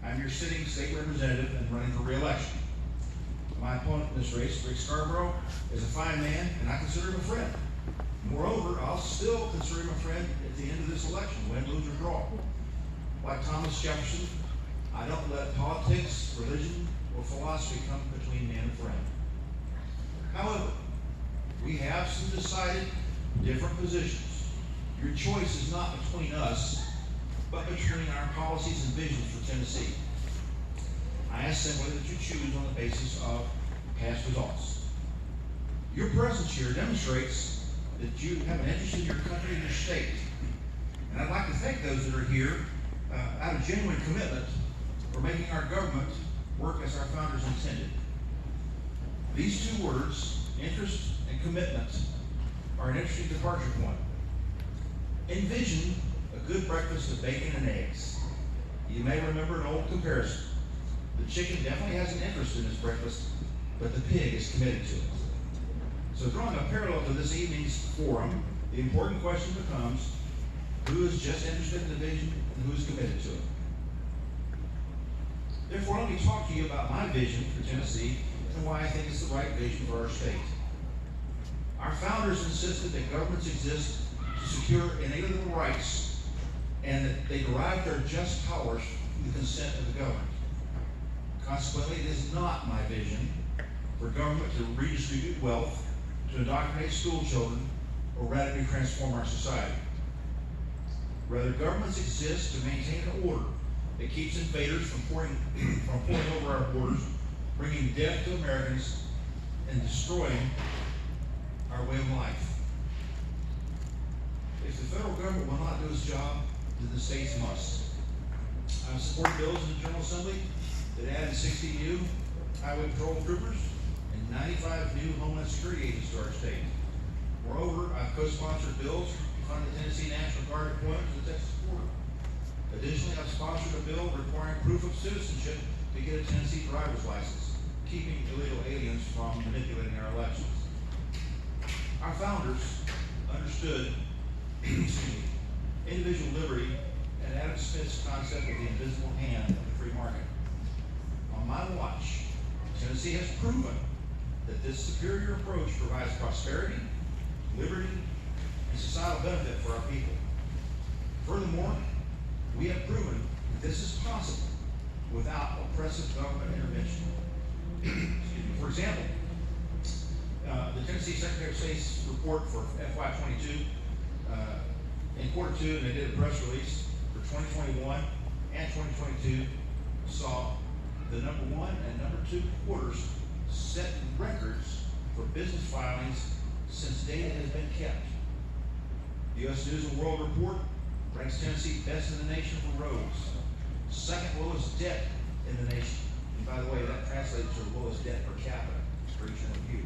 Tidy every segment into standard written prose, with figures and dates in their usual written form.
I'm your sitting state representative and running for re-election. My opponent in this race, Rick Scarborough, is a fine man, and I consider him a friend. Moreover, I'll still consider him a friend at the end of this election, win, lose, or draw. Like Thomas Jefferson, I don't let politics, religion, or philosophy come between man and friend. However, we have some decided different positions. Your choice is not between us, but between our policies and visions for Tennessee. I ask simply that you choose on the basis of past results. Your presence here demonstrates that you have an interest in your country and your state. And I'd like to thank those that are here out of genuine commitment for making our government work as our founders intended. These two words, interest and commitment, are an interesting departure point. Envision a good breakfast of bacon and eggs. You may remember an old comparison. The chicken definitely has an interest in his breakfast, but the pig is committed to it. So drawing a parallel to this evening's forum, the important question becomes, who is just interested in the vision and who is committed to it? Therefore, let me talk to you about my vision for Tennessee and why I think it's the right vision for our state. Our founders insisted that governments exist to secure inalienable rights and that they derive their just powers from the consent of the governed. Consequently, it is not my vision for government to redistribute wealth, to indoctrinate school children, or radically transform our society. Rather, governments exist to maintain an order that keeps invaders from pouring over our borders, bringing death to Americans, and destroying our way of life. If the federal government will not do its job, then the states must. I support bills in the General Assembly that added 60 new highway patrol troopers and 95 new Homeland Security agents to our state. Moreover, I've co-sponsored bills to fund the Tennessee National Guard deployment to the Texas border. Additionally, I've sponsored a bill requiring proof of citizenship to get a Tennessee driver's license, keeping illegal aliens from manipulating our elections. Our founders understood individual liberty and Adam Smith's concept of the invisible hand of the free market. On my watch, Tennessee has proven that this superior approach provides prosperity, liberty, and societal benefit for our people. Furthermore, we have proven that this is possible without oppressive government intervention. For example, the Tennessee Secretary of State's report for FY22 in quarter two, and they did a press release for 2021 and 2022, saw the number one and number two quarters set records for business filings since data has been kept. The U.S. News and World Report ranks Tennessee best in the nation for roads, second lowest debt in the nation. And by the way, that translates to the lowest debt per capita for each one of you.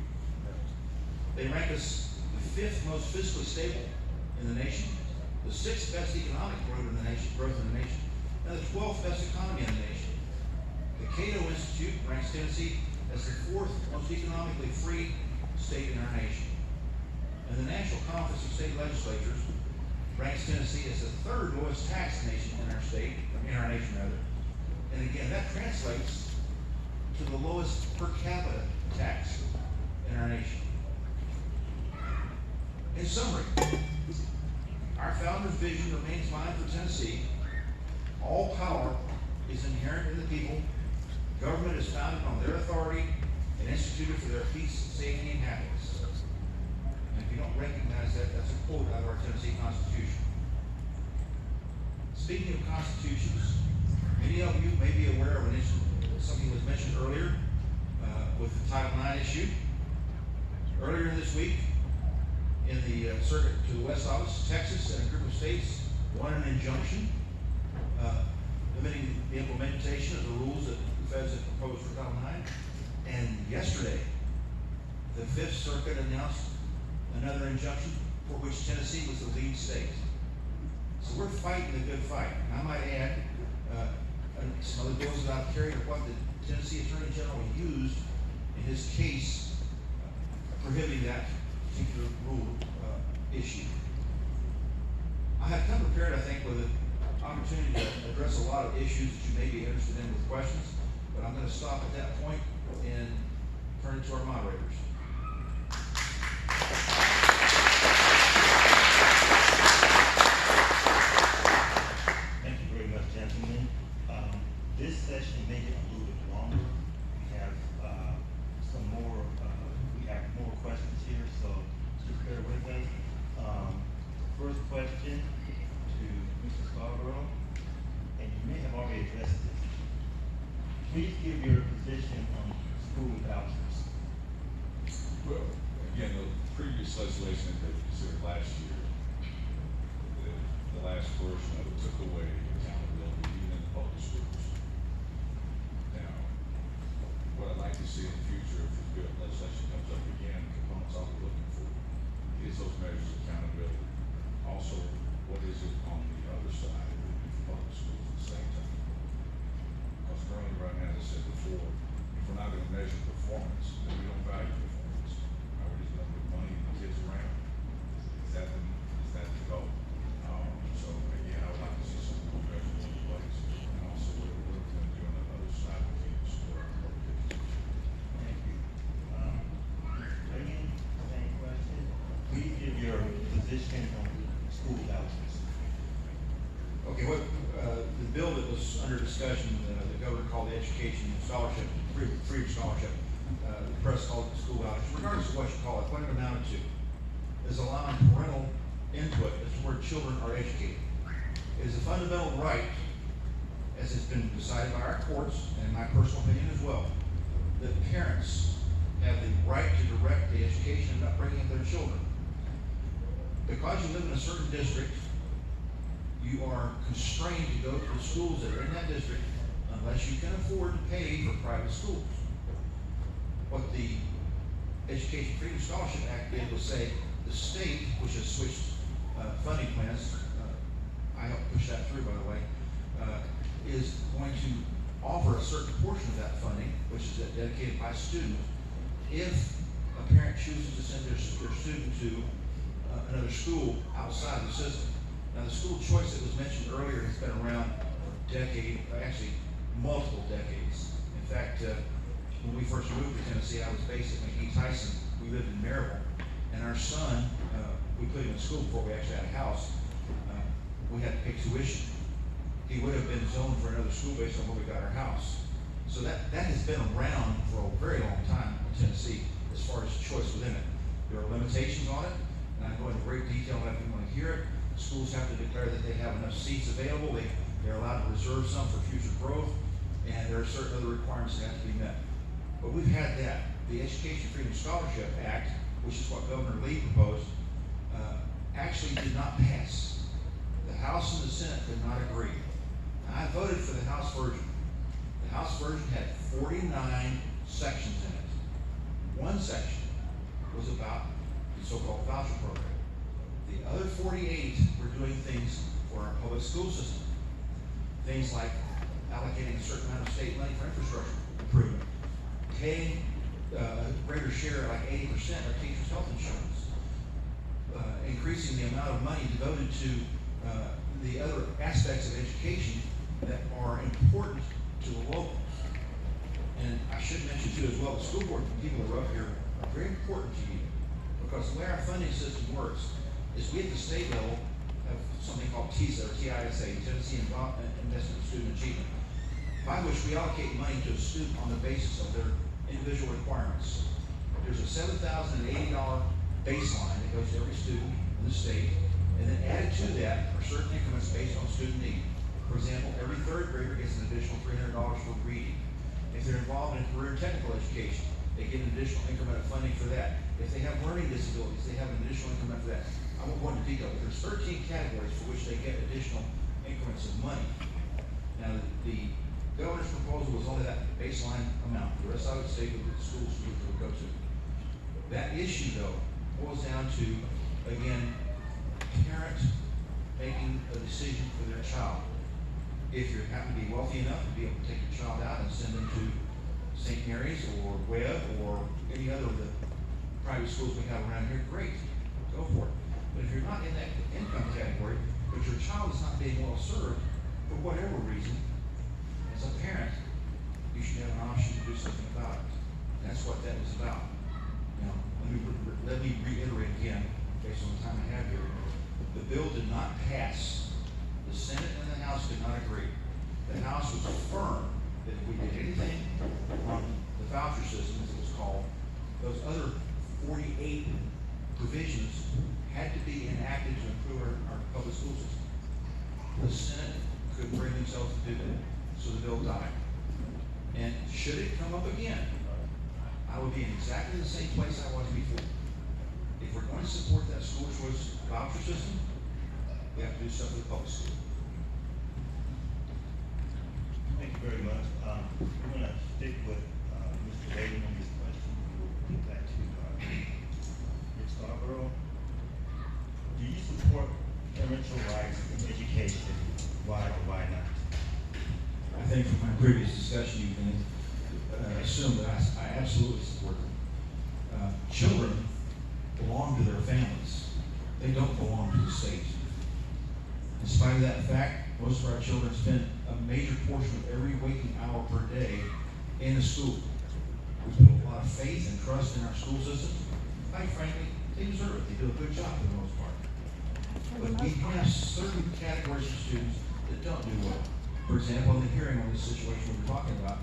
They rank us the fifth most fiscally stable in the nation, the sixth best economic growth in the nation, and the 12th best economy in the nation. The Cato Institute ranks Tennessee as the fourth most economically free state in our nation. And the National Conference of State Legislatures ranks Tennessee as the third lowest tax nation in our state, in our nation rather. And again, that translates to the lowest per capita tax in our nation. In summary, our founder's vision remains mine for Tennessee. All power is inherent in the people. Government is founded on their authority and instituted for their peace, safety, and happiness. And if you don't recognize that, that's a quote out of our Tennessee Constitution. Speaking of constitutions, many of you may be aware of something was mentioned earlier with the Title IX issue. Earlier this week, in the circuit to the West Office, Texas and a group of states won an injunction limiting the implementation of the rules that the feds had proposed for Title IX. And yesterday, the Fifth Circuit announced another injunction for which Tennessee was the lead state. So we're fighting the good fight. And I might add some other bills that I've carried are what the Tennessee Attorney General used in his case prohibiting that particular rule issue. I have come prepared, I think, with opportunity to address a lot of issues that you may be interested in with questions, but I'm going to stop at that point and turn it to our moderators. Thank you very much, gentlemen. This session may get a little bit longer. We have we have more questions here, so just bear with us. First question to Mr. Scarborough, and you may have already addressed this. Please give your position on school vouchers. Well, again, the previous legislation that they considered last year, the last version of it took away accountability even in the public schools. Now, what I'd like to see in the future, if this bill legislation comes up again, components I'll be looking for is those measures of accountability. Also, what is it on the other side of the public schools at the same time? Because currently, right now, as I said before, if we're not going to measure performance, then we don't value performance. Are we just going to put money and kids around? Is that the goal? So again, I would like to see some more measures in place, and also what are we going to do on the other side of the support our public education. Thank you. Again, same question. Please give your position on school vouchers. Okay, the bill that was under discussion, the governor called the education scholarship, free scholarship, the press called it school vouchers, regardless of what you call it, what it amounted to is allowing parental input as to where children are educated. It is a fundamental right, as it's been decided by our courts, and in my personal opinion as well, that parents have the right to direct the education and upbringing of their children. Because you live in a certain district, you are constrained to go to the schools that are in that district unless you can afford to pay for private schools. What the Education Freedom Scholarship Act did was say the state, which has switched funding plans, I helped push that through, by the way, is going to offer a certain portion of that funding, which is dedicated by student, if a parent chooses to send their student to another school outside the system. Now, the school choice that was mentioned earlier has been around for decades, actually multiple decades. In fact, when we first moved to Tennessee, I was based at McGee Tyson. We lived in Maryville, and our son, we put him in school before we actually had a house. We had to pay tuition. He would have been zoned for another school based on where we got our house. So that has been around for a very long time in Tennessee as far as choice within it. There are limitations on it, and I go into great detail if you want to hear it. Schools have to declare that they have enough seats available. They're allowed to reserve some for future growth, and there are certain other requirements that have to be met. But we've had that. The Education Freedom Scholarship Act, which is what Governor Lee proposed, actually did not pass. The House and the Senate could not agree. And I voted for the House version. The House version had 49 sections in it. One section was about the so-called voucher program. The other 48 were doing things for our public school system. Things like allocating a certain amount of state money for infrastructure improvement, paying a greater share, like 80% of teachers' health insurance, increasing the amount of money devoted to the other aspects of education that are important to the locals. And I should mention too as well, the school board people that are up here are very important to you, because the way our funding system works is we at the state level have something called TISA, or TISA, Tennessee Investment in Student Achievement, by which we allocate money to a student on the basis of their individual requirements. There's a $7,080 baseline that goes to every student in the state, and then added to that are certain increments based on student need. For example, every third grader gets an additional $300 for reading. If they're involved in career and technical education, they get an additional increment of funding for that. If they have learning disabilities, they have an additional increment for that. I won't go into detail, but there's 13 categories for which they get additional increments of money. Now, the governor's proposal was only that baseline amount. The rest I would say that the schools would go to. That issue, though, boils down to, again, parent making a decision for their child. If you happen to be wealthy enough to be able to take your child out and send them to St. Mary's or Webb or any other of the private schools we have around here, great, go for it. But if you're not in that income category, but your child is not being well served, for whatever reason, as a parent, you should have an option to do something about it. And that's what that was about. Now, let me reiterate again, based on the time I have here. The bill did not pass. The Senate and the House did not agree. The House was firm that if we did anything on the voucher system, as it was called, those other 48 provisions had to be enacted to improve our public school system. The Senate couldn't bring themselves to do that, so the bill died. And should it come up again, I would be in exactly the same place I was before. If we're going to support that school choice voucher system, we have to do stuff with the public school. Thank you very much. We're going to stick with Mr. Reagan on this question. We will get back to Ms. Scarborough. Do you support parental rights in education? Why or why not? I think from my previous discussion, you can assume that I absolutely support them. Children belong to their families. They don't belong to the state. In spite of that fact, most of our children spend a major portion of every waking hour per day in the school. We put a lot of faith and trust in our school system. Quite frankly, they deserve it. They do a good job for the most part. But we have certain categories of students that don't do well. For example, in the hearing on this situation we were talking about,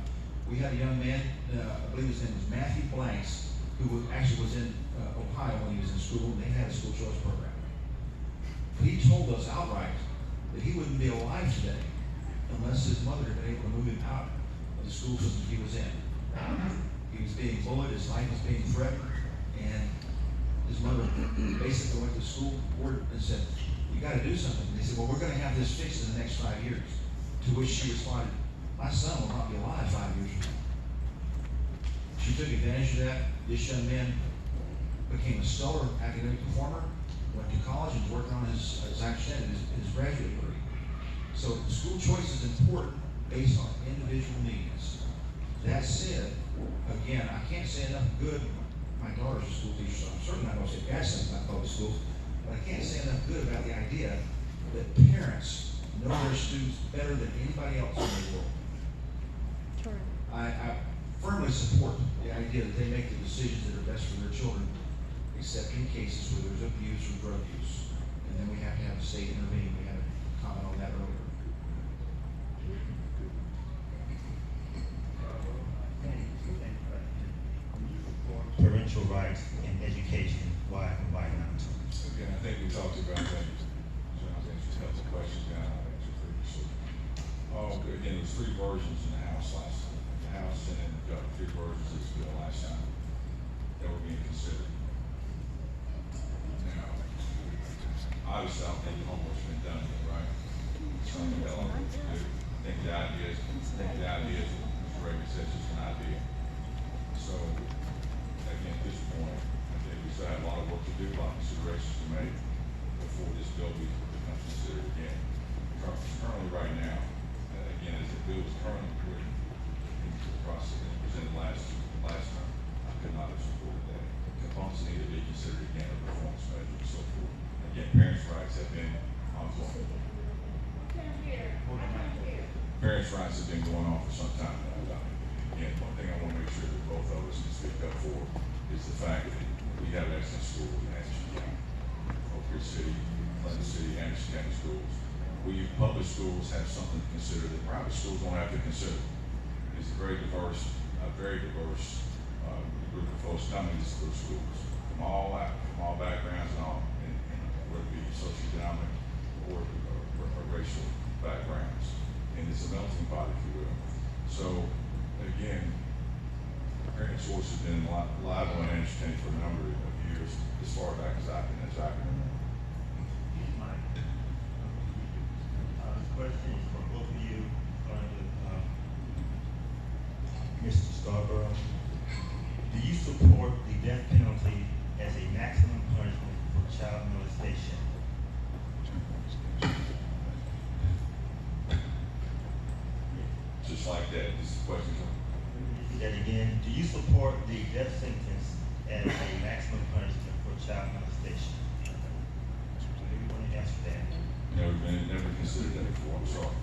we had a young man, I believe his name was Matthew Blanks, who actually was in Ohio when he was in school, and they had a school choice program. But he told us outright that he wouldn't be alive today unless his mother had been able to move him out of the school system he was in. He was being bullied, his life was being threatened, and his mother basically went to the school board and said, "You got to do something." And they said, "Well, we're going to have this fixed in the next 5 years." To which she responded, "My son will not be alive 5 years from now." She took advantage of that. This young man became a stellar academic performer, went to college and worked on his, as I understand it, his graduate degree. So school choice is important based on individual needs. That said, again, I can't say enough good. My daughter's a school teacher, so I'm certainly not going to say bad things about public schools, but I can't say enough good about the idea that parents know their students better than anybody else in the world. I firmly support the idea that they make the decisions that are best for their children, except in cases where there's abuse or drug use. And then we have to have the state intervene. We had a comment on that earlier. Parental rights in education, why or why not? Again, I think we talked about that. So I think just held the question down. I'll answer previously. Again, there's 3 versions in the House last time. The House and got 3 versions of this bill last time that were being considered. Now, obviously, I don't think the homework's been done yet, right? Something that I'll do. I think the idea is, Mr. Reagan says it's an idea. So, again, at this point, I think we still have a lot of work to do, a lot of considerations to make before this bill becomes considered again. Currently, right now, again, as the bill was currently put into the process and presented last time, I could not have supported that. Components need to be considered again, a performance measure and so forth. Again, parents' rights have been ongoing. Parents' rights have been going on for some time now. Again, one thing I want to make sure that both of us can speak up for is the fact that we have excellent schools in Anderson County, Oak Ridge City, Clinton City, Anderson County schools. We public schools have something to consider that private schools don't have to consider. It's a very diverse group of folks coming to those schools from all backgrounds and all, and whether it be socioeconomic or racial backgrounds. And it's a melting pot, if you will. So, again, parent choice has been alive and entertained for a number of years, as far back as I can remember. This question is for both of you, Mr. Scarborough. Do you support the death penalty as a maximum punishment for child molestation? Just like that, this is the question. That again, do you support the death sentence as a maximum punishment for child molestation? Do you want to answer that? Never considered that before, I'm sorry.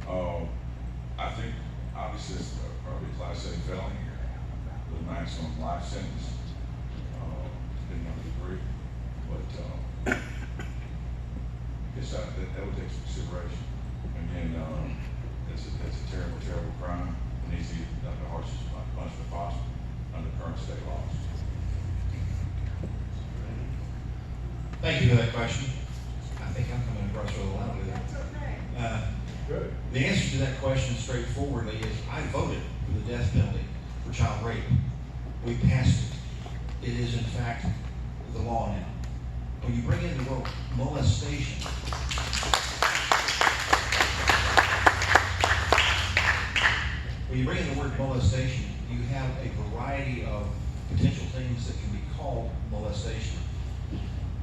I think obviously it's probably a class A felony with a maximum life sentence, depending on the degree. But I guess that would take some consideration. Again, that's a terrible, terrible crime. It needs to be done the harshest punishment possible under current state laws. Thank you for that question. I think I'm coming across really loud with it. Good. The answer to that question straightforwardly is I voted for the death penalty for child rape. We passed it. It is in fact the law now. When you bring in the word molestation, you have a variety of potential things that can be called molestation.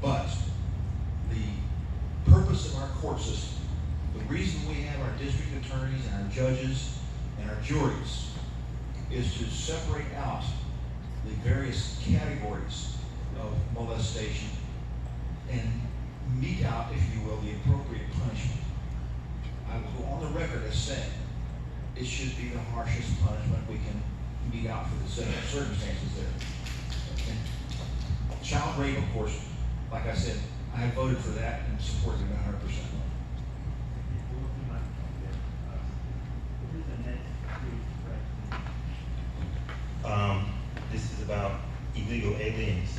But the purpose of our court system, the reason we have our district attorneys and our judges and our juries is to separate out the various categories of molestation and mete out, if you will, the appropriate punishment. I will go on the record as saying it should be the harshest punishment we can mete out for the set of circumstances there. And child rape, of course, like I said, I have voted for that and supported it 100%. This is about illegal aliens.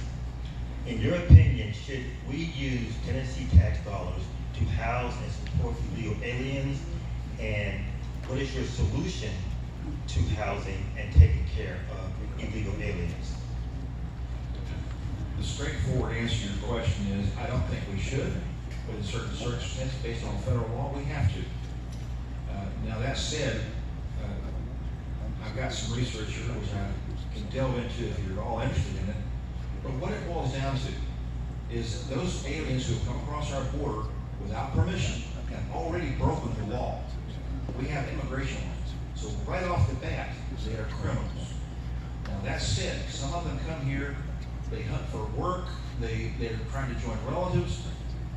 In your opinion, should we use Tennessee tax dollars to house and support illegal aliens? And what is your solution to housing and taking care of illegal aliens? The straightforward answer to your question is, I don't think we should, but in certain circumstances, based on federal law, we have to. Now that said, I've got some research here which I can delve into if you're all interested in it. But what it boils down to is those aliens who have come across our border without permission have already broken the law. We have immigration laws. So right off the bat, they are criminals. Now that said, some of them come here, they hunt for work, they're trying to join relatives,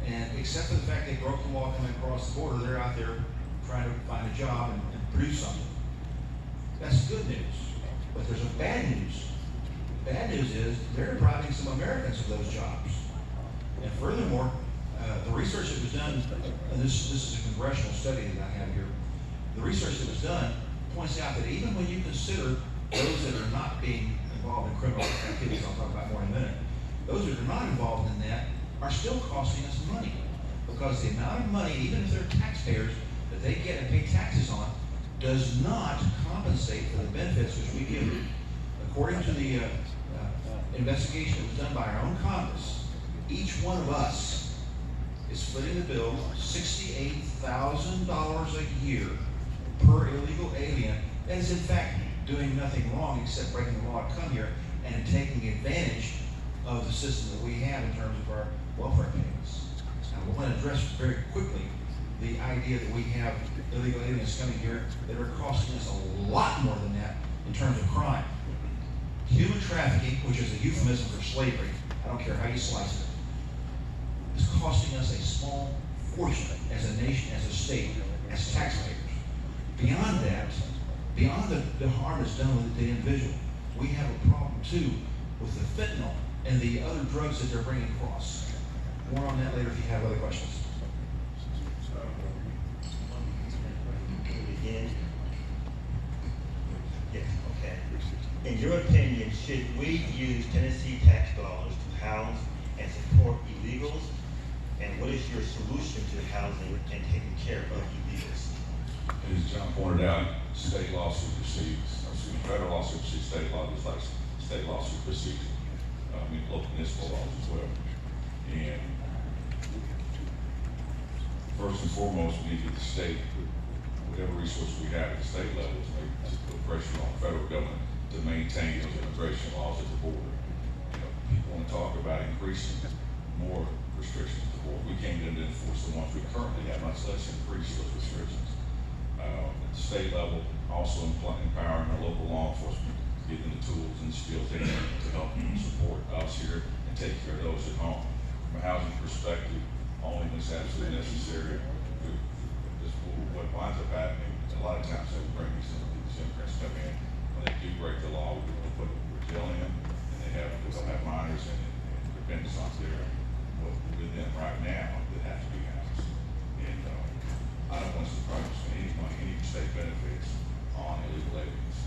and except for the fact they broke the law coming across the border, they're out there trying to find a job and produce something. That's good news. But there's a bad news. The bad news is they're depriving some Americans of those jobs. And furthermore, the research that was done, and this is a congressional study that I have here, the research that was done points out that even when you consider those that are not being involved in criminal activities, I'll talk about more in a minute, those that are not involved in that are still costing us money. Because the amount of money, even if they're taxpayers, that they get and pay taxes on, does not compensate for the benefits which we give them. According to the investigation that was done by our own Congress, each one of us is footing the bill $68,000 a year per illegal alien that is in fact doing nothing wrong except breaking the law to come here and taking advantage of the system that we have in terms of our welfare payments. Now, we want to address very quickly the idea that we have illegal aliens coming here that are costing us a lot more than that in terms of crime. Human trafficking, which is a euphemism for slavery, I don't care how you slice it, is costing us a small fortune as a nation, as a state, as taxpayers. Beyond that, beyond the harm that's done with the individual, we have a problem too with the fentanyl and the other drugs that they're bringing across. More on that later if you have other questions. Again? Yes, okay. In your opinion, should we use Tennessee tax dollars to house and support illegals? And what is your solution to housing and taking care of illegals? As John pointed out, state law supersedes, federal law supersedes state law, just like state law supersedes, local municipal laws as well. And first and foremost, we need to get the state, whatever resources we have at the state level, to put pressure on the federal government to maintain those immigration laws at the border. People want to talk about increasing more restrictions at the border. We can't get them to enforce the ones we currently have, much less increase those restrictions. At the state level, also empowering our local law enforcement, giving them the tools and the skills they need to help support us here and take care of those at home. From a housing perspective, only when it's absolutely necessary, what winds up happening, a lot of times they bring these immigrants come in, when they do break the law, we'll put a jail in, and they'll have minors and dependents on there with them right now that have to be housed. And, I don't want to surprise any money, any state benefits on illegal aliens.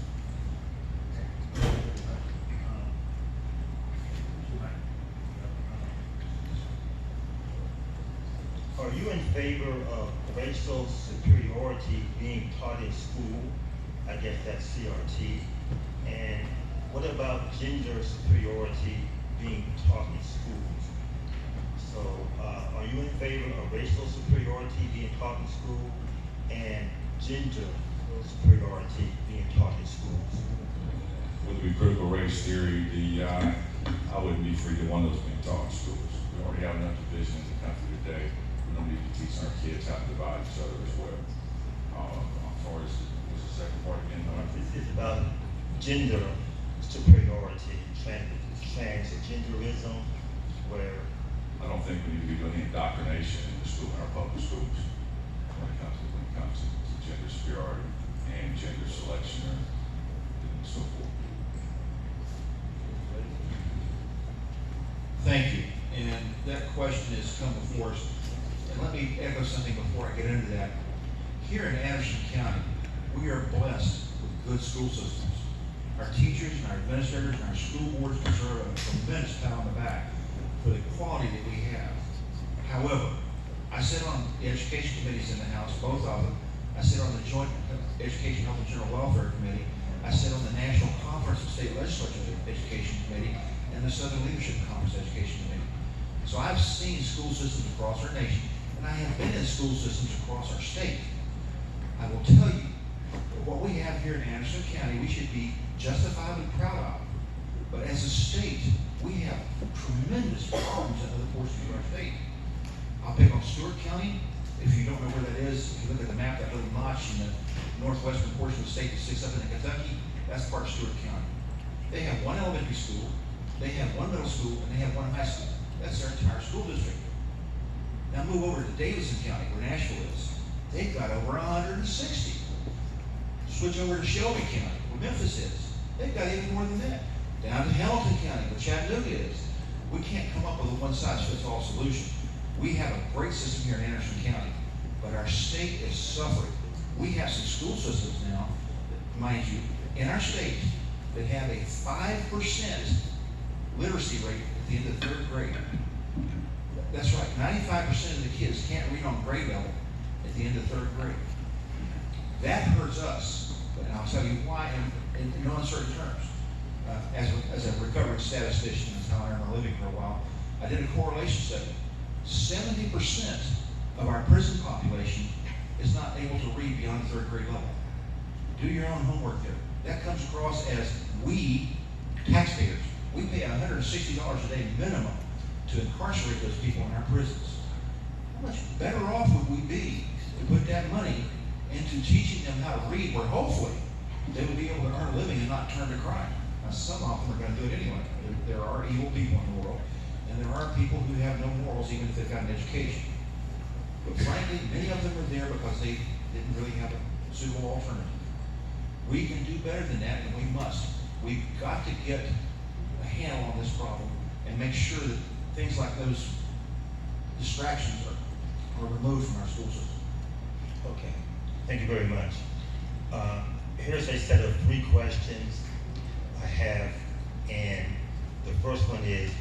Are you in favor of racial superiority being taught in school? I guess that's CRT. And what about gender superiority being taught in schools? So, are you in favor of racial superiority being taught in school and gender superiority being taught in schools? Whether it be critical race theory, DEI, I wouldn't be for either one of those being taught in schools. We already have enough division in the country today. We don't need to teach our kids how to divide each other as well. As far as, what's the second part again? It's about gender superiority, transgenderism, where I don't think we need to be doing any indoctrination in the school, in our public schools, when it comes to gender superiority and gender selection and so forth. Thank you. And that question has come before us. And let me echo something before I get into that. Here in Anderson County, we are blessed with good school systems. Our teachers and our administrators and our school boards deserve a tremendous pat on the back for the quality that we have. However, I sit on the education committees in the House, both of them. I sit on the Joint Education, Health, and General Welfare Committee. I sit on the National Conference of State Legislatures Education Committee and the Southern Leadership Conference Education Committee. So I've seen school systems across our nation, and I have been in school systems across our state. I will tell you, what we have here in Anderson County, we should be justifiably proud of. But as a state, we have tremendous problems in other portions of our state. I'll pick on Stewart County. If you don't know where that is, if you look at the map, that little notch in the northwestern portion of the state that sticks up into Kentucky, that's part of Stewart County. They have one elementary school, they have one middle school, and they have one high school. That's their entire school district. Now move over to Davidson County, where Nashville is. They've got over 160. Switch over to Shelby County, where Memphis is. They've got even more than that. Down to Hamilton County, where Chattanooga is. We can't come up with a one-size-fits-all solution. We have a great system here in Anderson County, but our state is suffering. We have some school systems now, mind you, in our state that have a 5% literacy rate at the end of third grade. That's right, 95% of the kids can't read on grade level at the end of third grade. That hurts us, and I'll tell you why in no uncertain terms. As a recovering statistician, that's how I earned my living for a while, I did a correlation study. 70% of our prison population is not able to read beyond the third grade level. Do your own homework there. That comes across as we, taxpayers, we pay $160 a day minimum to incarcerate those people in our prisons. How much better off would we be to put that money into teaching them how to read, where hopefully they would be able to earn a living and not turn to crime? Now, some of them are going to do it anyway. There are evil people in the world, and there are people who have no morals even if they've got an education. But frankly, many of them are there because they didn't really have a suitable alternative. We can do better than that, and we must. We've got to get a handle on this problem and make sure that things like those distractions are removed from our school system. Okay, thank you very much. Here's a set of 3 questions I have, and the first one is,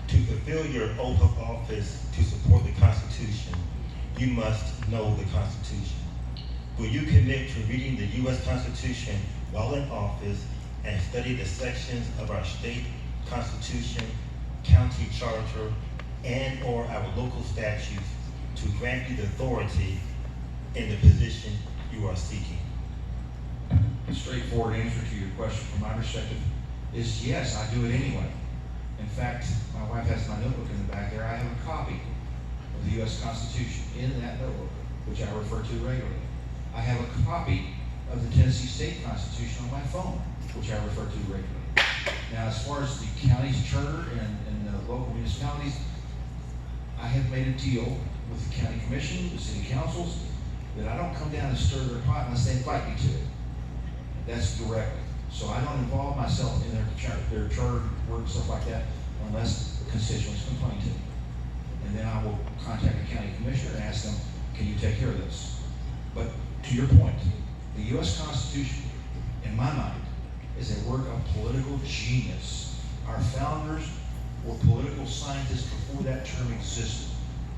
to fulfill your oath of office to support the Constitution, you must know the Constitution. Will you commit to reading the U.S. Constitution while in office and study the sections of our state constitution, county charter, and or our local statutes to grant you the authority in the position you are seeking? The straightforward answer to your question from my perspective is yes, I do it anyway. In fact, my wife has my notebook in the back there. I have a copy of the U.S. Constitution in that notebook, which I refer to regularly. I have a copy of the Tennessee State Constitution on my phone, which I refer to regularly. Now, as far as the county's charter and the local municipalities, I have made a deal with the county commission, the city councils, that I don't come down and stir their pot unless they invite me to it. That's directly. So I don't involve myself in their charter work and stuff like that unless the constituents complain to me. And then I will contact the county commissioner and ask them, can you take care of this? But to your point, the U.S. Constitution, in my mind, is a work of political genius. Our founders were political scientists before that term existed.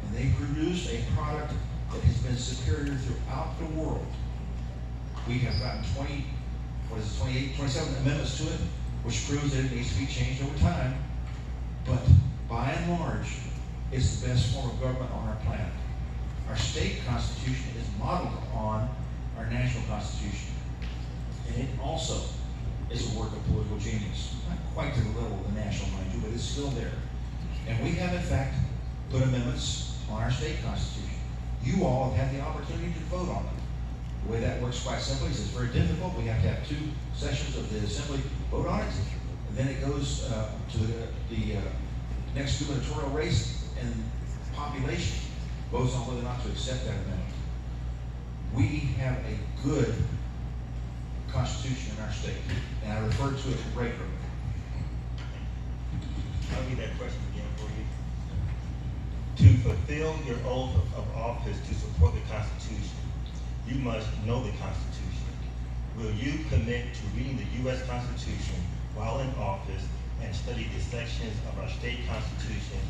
And they produced a product that has been superior throughout the world. We have gotten 27 amendments to it, which proves that it needs to be changed over time. But by and large, it's the best form of government on our planet. Our state constitution is modeled on our national constitution. And it also is a work of political genius. Not quite to the level of the national, mind you, but it's still there. And we have, in fact, put amendments on our state constitution. You all have had the opportunity to vote on them. The way that works quite simply is it's very difficult. We have to have 2 sessions of the assembly vote on it. And then it goes to the next gubernatorial race, and the population votes on whether or not to accept that amendment. We have a good constitution in our state, and I refer to it regularly. I'll read that question again for you. To fulfill your oath of office to support the Constitution, you must know the Constitution. Will you commit to reading the U.S. Constitution while in office and study the sections of our state constitution,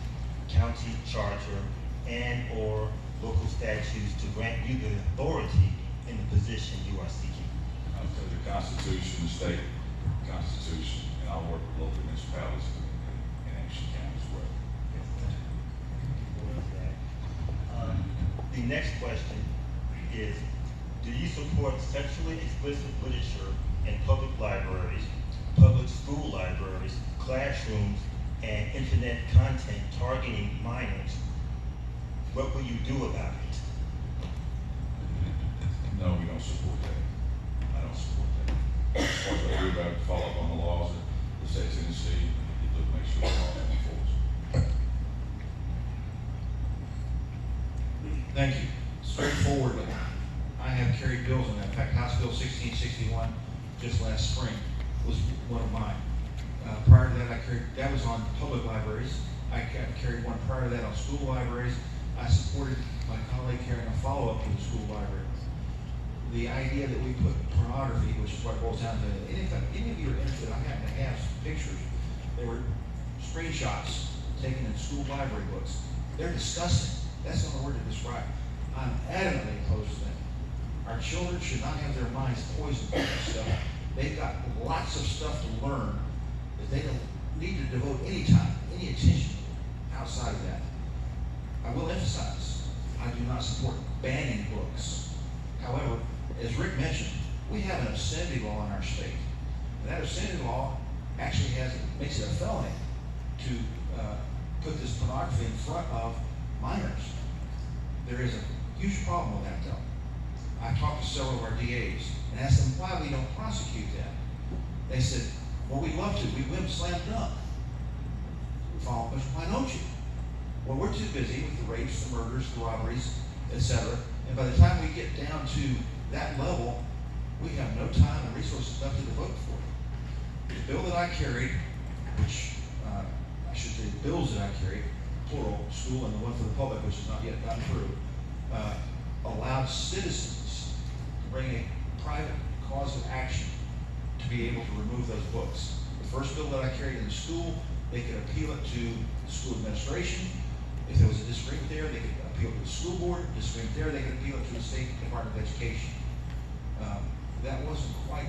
county charter, and/or local statutes to grant you the authority in the position you are seeking? I'll tell you, the Constitution, the state constitution, and I'll work with local municipalities in Anderson County as well. The next question is, do you support sexually explicit literature in public libraries, public school libraries, classrooms, and internet content targeting minors? What will you do about it? No, we don't support that. I don't support that. As far as I do about it, follow up on the laws of the state of Tennessee, you look, make sure the laws are enforced. Thank you. Straightforwardly, I have carried bills on that. In fact, House Bill 1661, just last spring, was one of mine. Prior to that, that was on public libraries. I carried one prior to that on school libraries. I supported my colleague carrying a follow-up to the school library. The idea that we put pornography, which is what it boils down to, and if any of you are interested, I happen to have some pictures. They were screenshots taken in school library books. They're disgusting. That's not a word to describe. I'm adamantly opposed to that. Our children should not have their minds poisoned by this stuff. They've got lots of stuff to learn that they don't need to devote any time, any attention outside of that. I will emphasize, I do not support banning books. However, as Rick mentioned, we have an obscenity law in our state. And that obscenity law actually makes it a felony to put this pornography in front of minors. There is a huge problem with that, though. I talked to several of our DAs and asked them why we don't prosecute that. They said, well, we'd love to. We win slam dunk. But why don't you? Well, we're too busy with the rapes, the murders, the robberies, etc. And by the time we get down to that level, we have no time and resources left to devote for it. The bill that I carried, which I should say the bills that I carried, plural, school, and the one for the public, which has not yet gotten through, allowed citizens to bring a private cause of action to be able to remove those books. The first bill that I carried in the school, they could appeal it to the school administration. If there was a disagreement there, they could appeal to the school board. Disagreement there, they could appeal it to the State Department of Education. That wasn't quite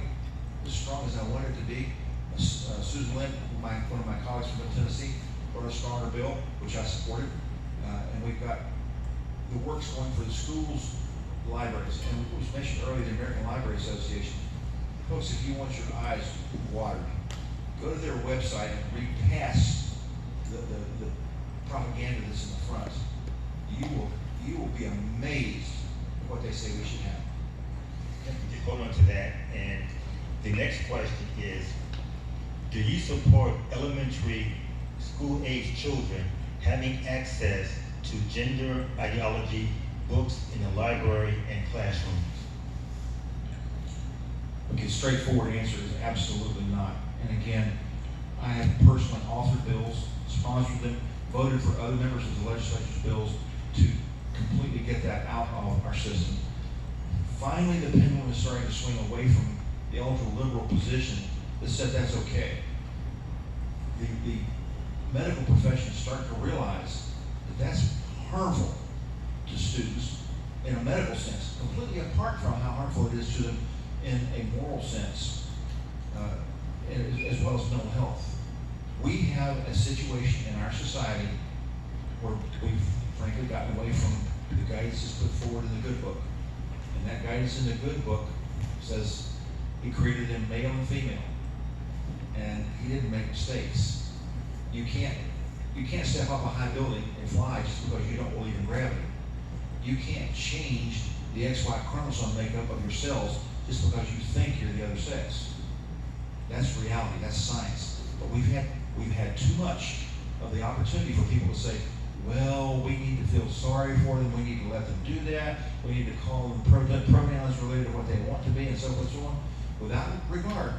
as strong as I wanted it to be. Susan Lynn, one of my colleagues from Tennessee, wrote a stronger bill, which I supported. And we've got the works going for the schools, the libraries. And it was mentioned earlier, the American Library Association. Folks, if you want your eyes watered, go to their website and read past the propaganda that's in the front. You will be amazed at what they say we should have. Just hold on to that. And the next question is, do you support elementary school age children having access to gender ideology books in the library and classrooms? Okay, straightforward answer is absolutely not. And again, I have personally authored bills, sponsored them, voted for other members of the legislature's bills to completely get that out of our system. Finally, the pendulum is starting to swing away from the ultra-liberal position that said that's okay. The medical profession is starting to realize that that's harmful to students in a medical sense, completely apart from how harmful it is to them in a moral sense, as well as mental health. We have a situation in our society where we've frankly gotten away from the guidance that's put forward in the good book. And that guidance in the good book says he created them male and female. And he didn't make mistakes. You can't step up a high building and fly just because you don't believe in gravity. You can't change the XY chromosome makeup of your cells just because you think you're the other sex. That's reality, that's science. But we've had too much of the opportunity for people to say, well, we need to feel sorry for them, we need to let them do that, we need to call them pronouns related to what they want to be, and so forth and so on, without regard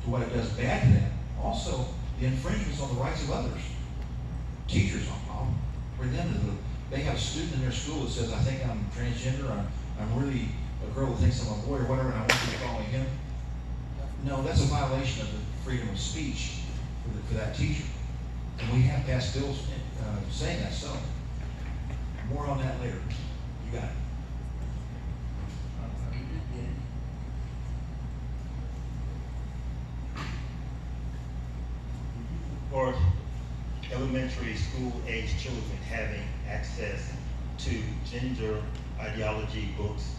to what it does bad to them. Also, the infringements on the rights of others. Teachers, I'll bring them to they have a student in their school that says, I think I'm transgender, I'm really a girl that thinks I'm a boy or whatever, and I want you to call me him. No, that's a violation of the freedom of speech for that teacher. And we have passed bills saying that, so more on that later. You got it. Or elementary school age children having access to gender ideology books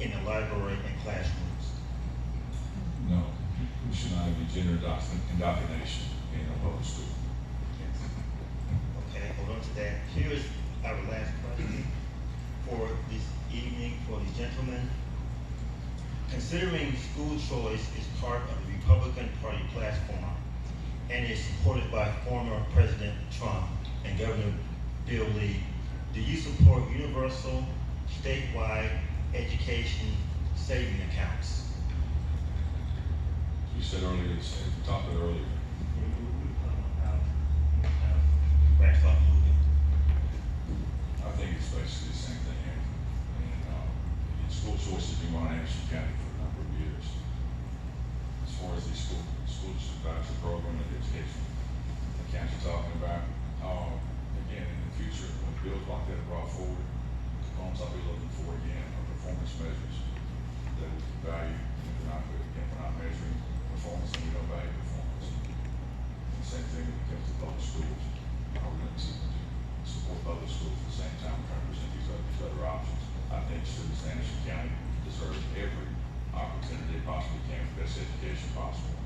in the library and classrooms? No, we should not have any gender indoctrination in a public school. Okay, hold on to that. Here's our last question for this evening for these gentlemen. Considering school choice is part of the Republican Party platform and is supported by former President Trump and Governor Bill Lee, do you support universal statewide education saving accounts? You said earlier, we talked about earlier. I think it's basically the same thing. And school choice has been going on in Anderson County for a number of years. As far as the school voucher program and the education accounts you're talking about, again, in the future, when bills like that are brought forward, components I'll be looking for again are performance measures that we can value. If we're not measuring performance, then we don't value performance. And the same thing when it comes to public schools. Are we going to support public schools at the same time trying to present these other options? I think students in Anderson County deserve every opportunity they possibly can for the best education possible.